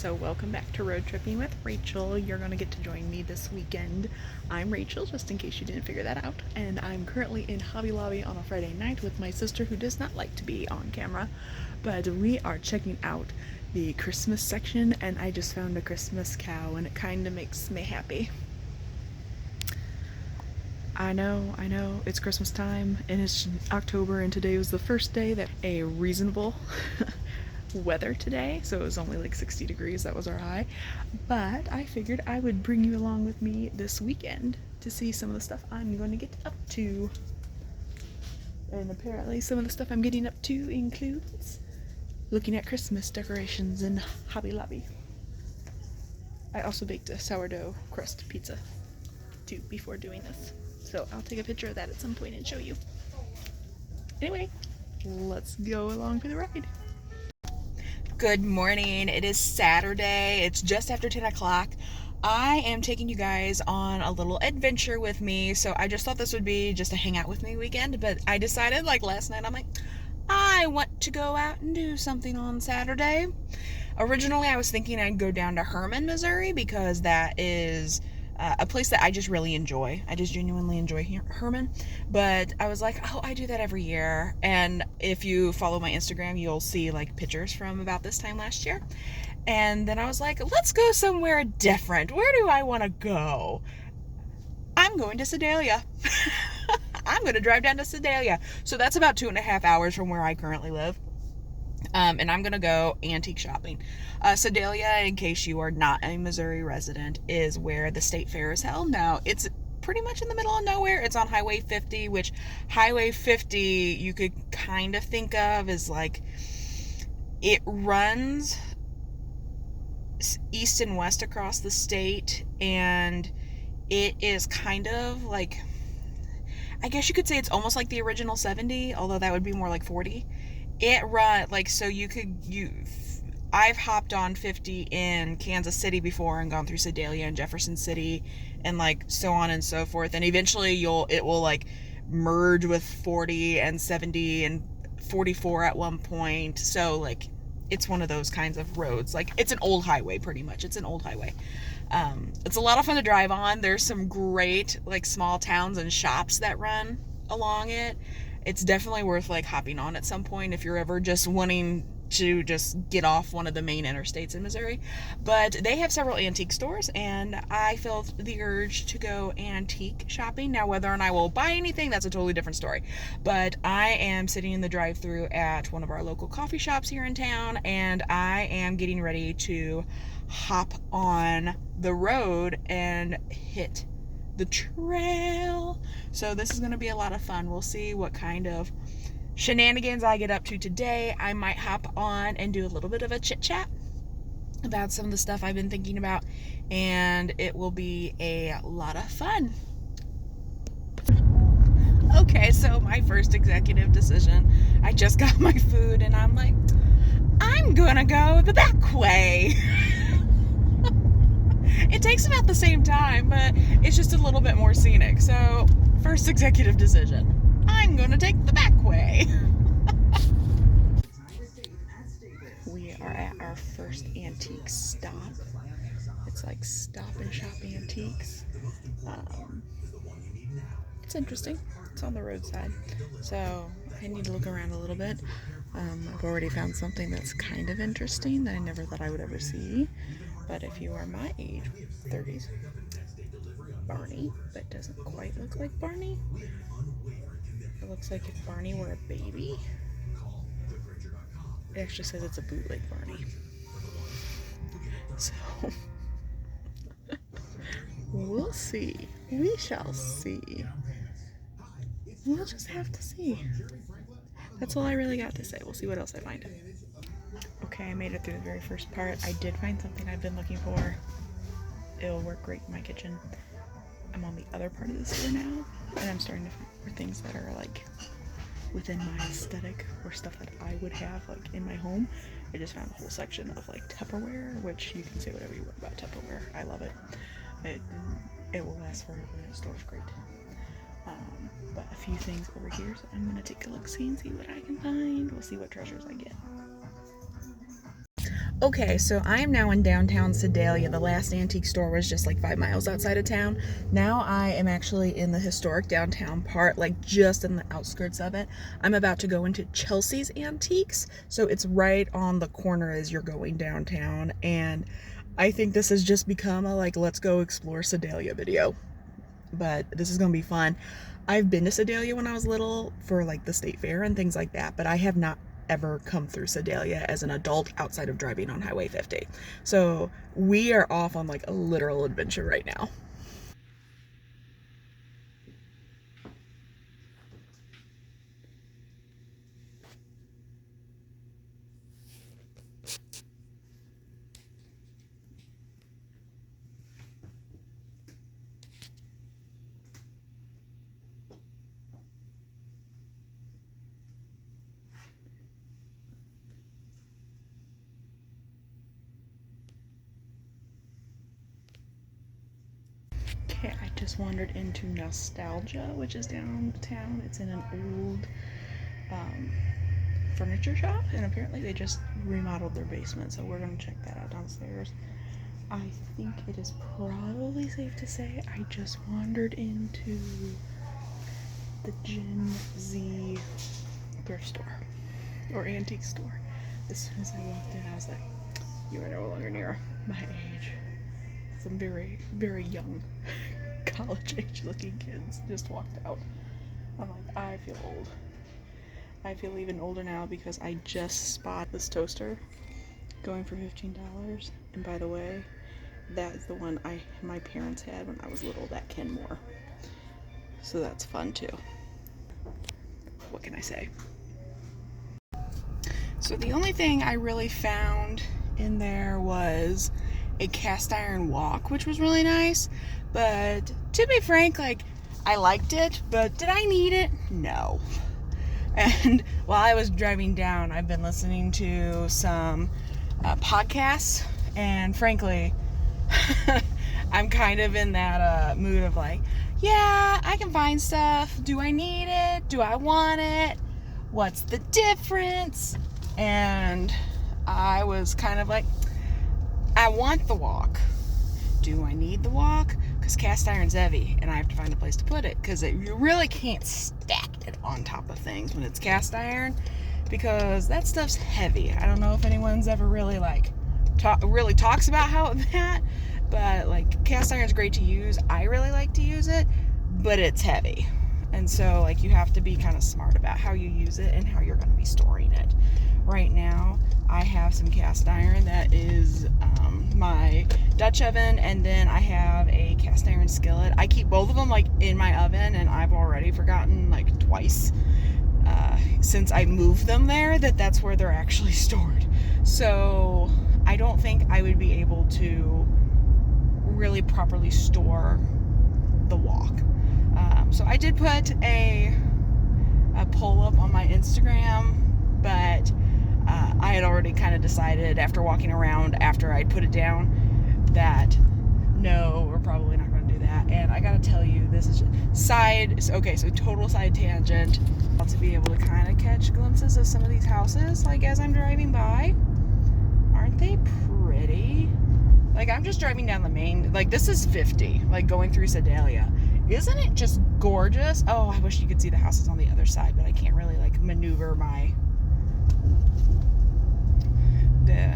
So welcome back to Road Tripping with Rachel. You're going to get to join me this weekend. I'm Rachel, just in case you didn't figure that out, and I'm currently in Hobby Lobby on a Friday night with my sister who does not like to be on camera, but we are checking out the Christmas section, and I just found a Christmas cow and it kind of makes me happy. I know, it's Christmas time and it's October, and today was the first day that a reasonable weather today, so it was only like 60 degrees, that was our high. But I figured I would bring you along with me this weekend to see some of the stuff I'm going to get up to. And apparently some of the stuff I'm getting up to includes looking at Christmas decorations in Hobby Lobby. I also baked a sourdough crust pizza too before doing this, so I'll take a picture of that at some point and show you. Anyway, let's go along for the ride. Good morning. It is Saturday. It's just after 10 o'clock. I am taking you guys on a little adventure with me, so I just thought this would be just a hang out with me weekend, but I decided, like last night, I'm like, I want to go out and do something on Saturday. Originally, I was thinking I'd go down to Herman, Missouri, because that is a place that I just really enjoy. I just genuinely enjoy Herman. But I was like, oh, I do that every year. And if you follow my Instagram, you'll see like pictures from about this time last year. And then I was like, let's go somewhere different. Where do I want to go? I'm going to Sedalia. I'm going to drive down to Sedalia. So that's about 2.5 hours from where I currently live. And I'm going to go antique shopping. Sedalia, in case you are not a Missouri resident, is where the state fair is held. Now, it's pretty much in the middle of nowhere. It's on Highway 50, which Highway 50 you could kind of think of as like, it runs east and west across the state, and it is kind of like, I guess you could say it's almost like the original 70, although that would be more like 40. It run like, so I've hopped on 50 in Kansas City before and gone through Sedalia and Jefferson City and like so on and so forth, and eventually it will like merge with 40 and 70 and 44 at one point. So like, it's one of those kinds of roads. Like, it's an old highway, pretty much. It's an old highway. It's a lot of fun to drive on. There's some great like small towns and shops that run along it. It's definitely worth like hopping on at some point if you're ever just wanting to just get off one of the main interstates in Missouri. But they have several antique stores, and I felt the urge to go antique shopping. Now, whether or not I will buy anything, that's a totally different story. But I am sitting in the drive-thru at one of our local coffee shops here in town, and I am getting ready to hop on the road and hit the trail. So this is going to be a lot of fun. We'll see what kind of shenanigans I get up to today. I might hop on and do a little bit of a chit chat about some of the stuff I've been thinking about, and it will be a lot of fun. Okay, so my first executive decision, I just got my food and I'm like, I'm gonna go the back way. It takes about the same time, but it's just a little bit more scenic. So, first executive decision, I'm gonna take the back way. We are at our first antique stop. It's like Stop and Shop Antiques. It's interesting. It's on the roadside, so I need to look around a little bit. I've already found something that's kind of interesting that I never thought I would ever see. But if you are my age, 30s, Barney, that doesn't quite look like Barney. It looks like if Barney were a baby. It actually says it's a bootleg Barney. So, we'll see. We shall see. We'll just have to see. That's all I really got to say. We'll see what else I find. Okay, I made it through the very first part. I did find something I've been looking for. It'll work great in my kitchen. I'm on the other part of the store now, and I'm starting to find more things that are like within my aesthetic, or stuff that I would have like in my home. I just found a whole section of like Tupperware, which you can say whatever you want about Tupperware. I love it. It will last forever and it stores great. But a few things over here, so I'm gonna take a look, see and see what I can find. We'll see what treasures I get. Okay, so I am now in downtown Sedalia. The last antique store was just like 5 miles outside of town. Now I am actually in the historic downtown part, like just in the outskirts of it. I'm about to go into Chelsea's Antiques, so it's right on the corner as you're going downtown, and I think this has just become a like let's go explore Sedalia video. But this is gonna be fun. I've been to Sedalia when I was little for like the state fair and things like that, but I have not ever come through Sedalia as an adult outside of driving on Highway 50. So we are off on like a literal adventure right now. Okay, I just wandered into Nostalgia, which is downtown. It's in an old furniture shop, and apparently they just remodeled their basement, so we're gonna check that out downstairs. I think it is probably safe to say I just wandered into the Gen Z thrift store or antique store. As soon as I walked in, I was like, you are no longer near my age. Some very, very young college age looking kids just walked out. I'm like, I feel old. I feel even older now because I just spotted this toaster going for $15. And by the way, that is the one my parents had when I was little, that Kenmore. So that's fun too. What can I say? So the only thing I really found in there was a cast iron wok, which was really nice. But to be frank, like, I liked it, but did I need it? No. And while I was driving down, I've been listening to some podcasts, and frankly, I'm kind of in that mood of like, yeah, I can find stuff. Do I need it? Do I want it? What's the difference? And I was kind of like, I want the wok. Do I need the wok? Because cast iron's heavy, and I have to find a place to put it, because you really can't stack it on top of things when it's cast iron, because that stuff's heavy. I don't know if anyone's ever really like talks about how that, but like cast iron's great to use. I really like to use it, but it's heavy, and so like you have to be kind of smart about how you use it and how you're going to be storing it. Right now I have some cast iron that is my Dutch oven, and then I have a cast iron skillet. I keep both of them like in my oven, and I've already forgotten like twice since I moved them there that's where they're actually stored. So I don't think I would be able to really properly store the wok. So I did put a poll up on my Instagram, but I had already kind of decided after walking around after I'd put it down that no, we're probably not going to do that. And I gotta tell you, this is so total side tangent. To be able to kind of catch glimpses of some of these houses, like as I'm driving by. Aren't they pretty? Like, I'm just driving down the main, like this is 50, like going through Sedalia. Isn't it just gorgeous? Oh, I wish you could see the houses on the other side, but I can't really like maneuver the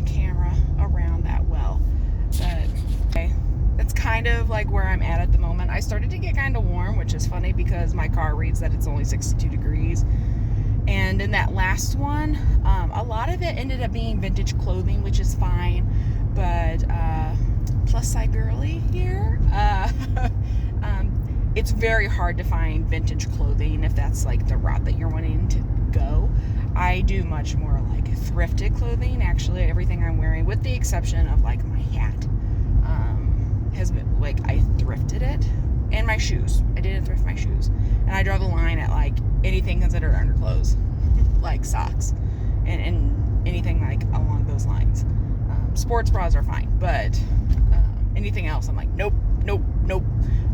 camera around that well. But okay, that's kind of like where I'm at the moment. I started to get kind of warm, which is funny because my car reads that it's only 62 degrees. And in that last one, a lot of it ended up being vintage clothing, which is fine. But plus side girly here, it's very hard to find vintage clothing if that's like the route that you're wanting to go. I do much more like thrifted clothing. Actually, everything I'm wearing, with the exception of like my hat, has been like I thrifted it, and my shoes. I didn't thrift my shoes, and I draw the line at like anything considered underclothes, like socks, and anything like along those lines. Sports bras are fine, but anything else, I'm like nope.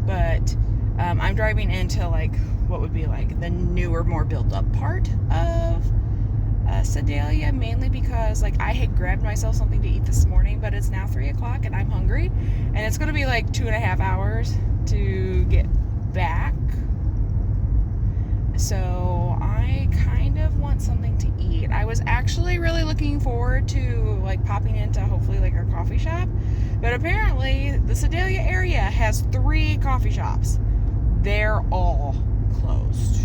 But I'm driving into like what would be like the newer, more built up part of Sedalia, mainly because like I had grabbed myself something to eat this morning, but it's now 3 o'clock and I'm hungry, and it's going to be like 2.5 hours to get back. So I kind of want something to eat. I was actually really looking forward to like popping into hopefully like a coffee shop, but apparently the Sedalia area has 3 coffee shops. They're all closed.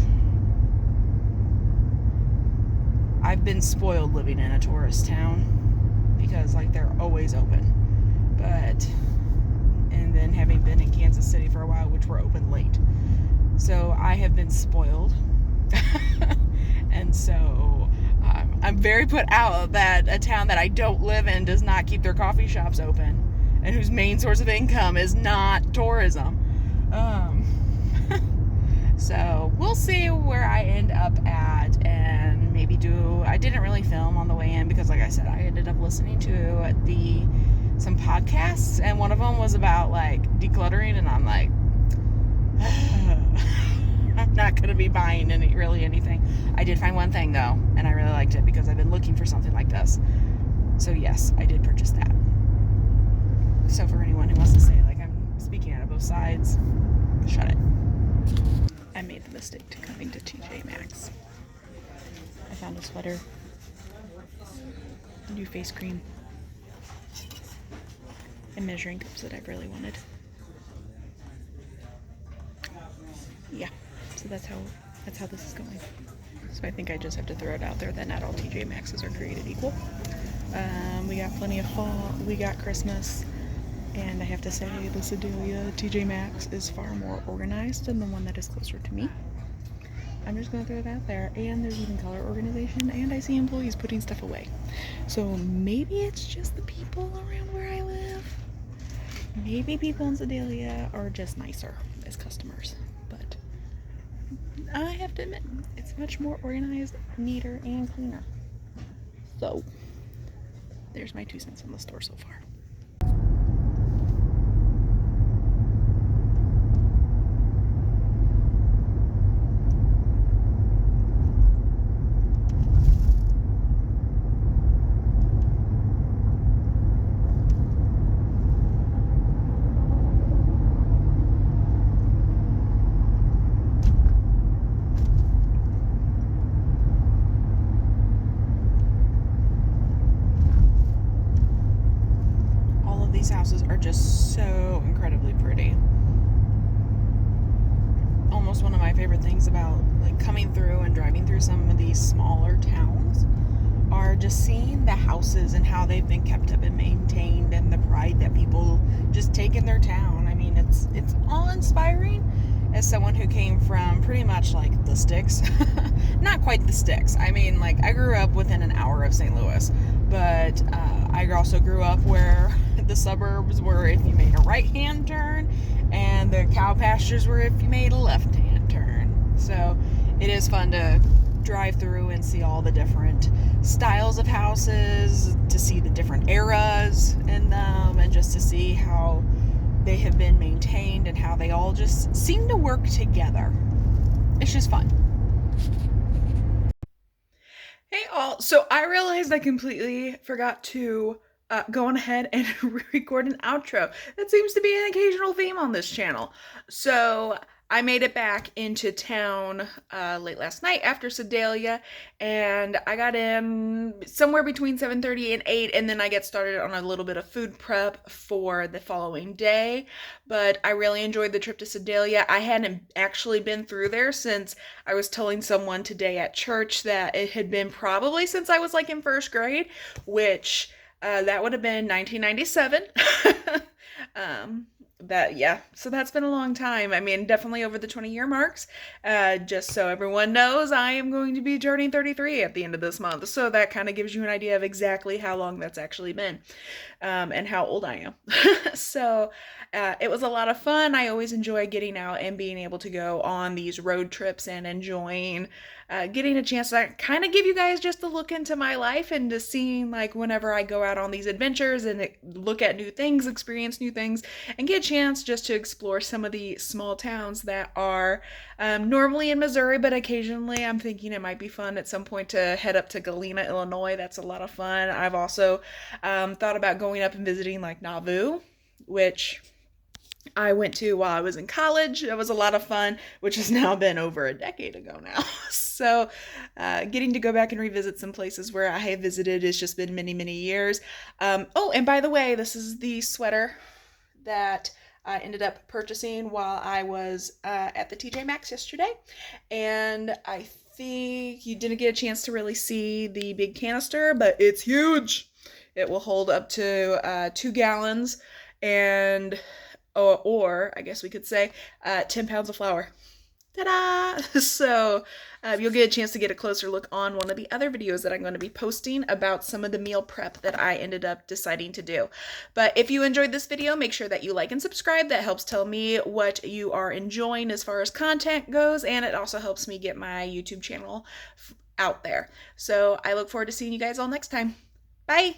I've been spoiled living in a tourist town because like they're always open. And then having been in Kansas City for a while, which were open late. So I have been spoiled. And so I'm very put out that a town that I don't live in does not keep their coffee shops open and whose main source of income is not tourism. So we'll see where I end up at, and maybe I didn't really film on the way in because like I said, I ended up listening to some podcasts, and one of them was about like decluttering, and I'm like, I'm not going to be buying anything. I did find one thing though, and I really liked it because I've been looking for something like this. So yes, I did purchase that. So for anyone who wants to say like I'm speaking out of both sides, shut it. I made the mistake to coming to TJ Maxx. I found a sweater, a new face cream, and measuring cups that I really wanted. Yeah, so that's how this is going. So I think I just have to throw it out there that not all TJ Maxxes are created equal. We got plenty of fall, we got Christmas, and I have to say the Sedalia TJ Maxx is far more organized than the one that is closer to me. I'm just going to throw it out there. And there's even color organization, and I see employees putting stuff away. So maybe it's just the people around where I live. Maybe people in Sedalia are just nicer as customers. But I have to admit, it's much more organized, neater, and cleaner. So there's my 2 cents on the store so far. These houses are just so incredibly pretty. Almost one of my favorite things about like coming through and driving through some of these smaller towns are just seeing the houses and how they've been kept up and maintained, and the pride that people just take in their town. I mean, it's awe-inspiring as someone who came from pretty much like the sticks. Not quite the sticks. I mean, like I grew up within an hour of St. Louis, but I also grew up where the suburbs were if you made a right-hand turn, and the cow pastures were if you made a left-hand turn. So it is fun to drive through and see all the different styles of houses, to see the different eras in them, and just to see how they have been maintained and how they all just seem to work together. It's just fun. Hey all, so I realized I completely forgot to go on ahead and record an outro. That seems to be an occasional theme on this channel. So I made it back into town late last night after Sedalia, and I got in somewhere between 7:30 and 8, and then I get started on a little bit of food prep for the following day. But I really enjoyed the trip to Sedalia. I hadn't actually been through there since I was telling someone today at church that it had been probably since I was like in first grade, which that would have been 1997. So that's been a long time. I mean, definitely over the 20-year marks. Just so everyone knows, I am going to be turning 33 at the end of this month. So that kind of gives you an idea of exactly how long that's actually been. and how old I am. So it was a lot of fun. I always enjoy getting out and being able to go on these road trips and enjoying getting a chance to kind of give you guys just a look into my life and to seeing like whenever I go out on these adventures and look at new things, experience new things, and get a chance just to explore some of the small towns that are normally in Missouri, but occasionally I'm thinking it might be fun at some point to head up to Galena, Illinois. That's a lot of fun. I've also thought about going up and visiting like Nauvoo, which I went to while I was in college. It was a lot of fun, which has now been over a decade ago now. So, getting to go back and revisit some places where I have visited has just been many, many years. Oh, and by the way, this is the sweater that I ended up purchasing while I was at the TJ Maxx yesterday. And I think you didn't get a chance to really see the big canister, but it's huge. It will hold up to 2 gallons and or I guess we could say 10 pounds of flour. Ta-da! So you'll get a chance to get a closer look on one of the other videos that I'm going to be posting about some of the meal prep that I ended up deciding to do. But if you enjoyed this video, make sure that you like and subscribe. That helps tell me what you are enjoying as far as content goes, and it also helps me get my YouTube channel out there. So I look forward to seeing you guys all next time. Bye!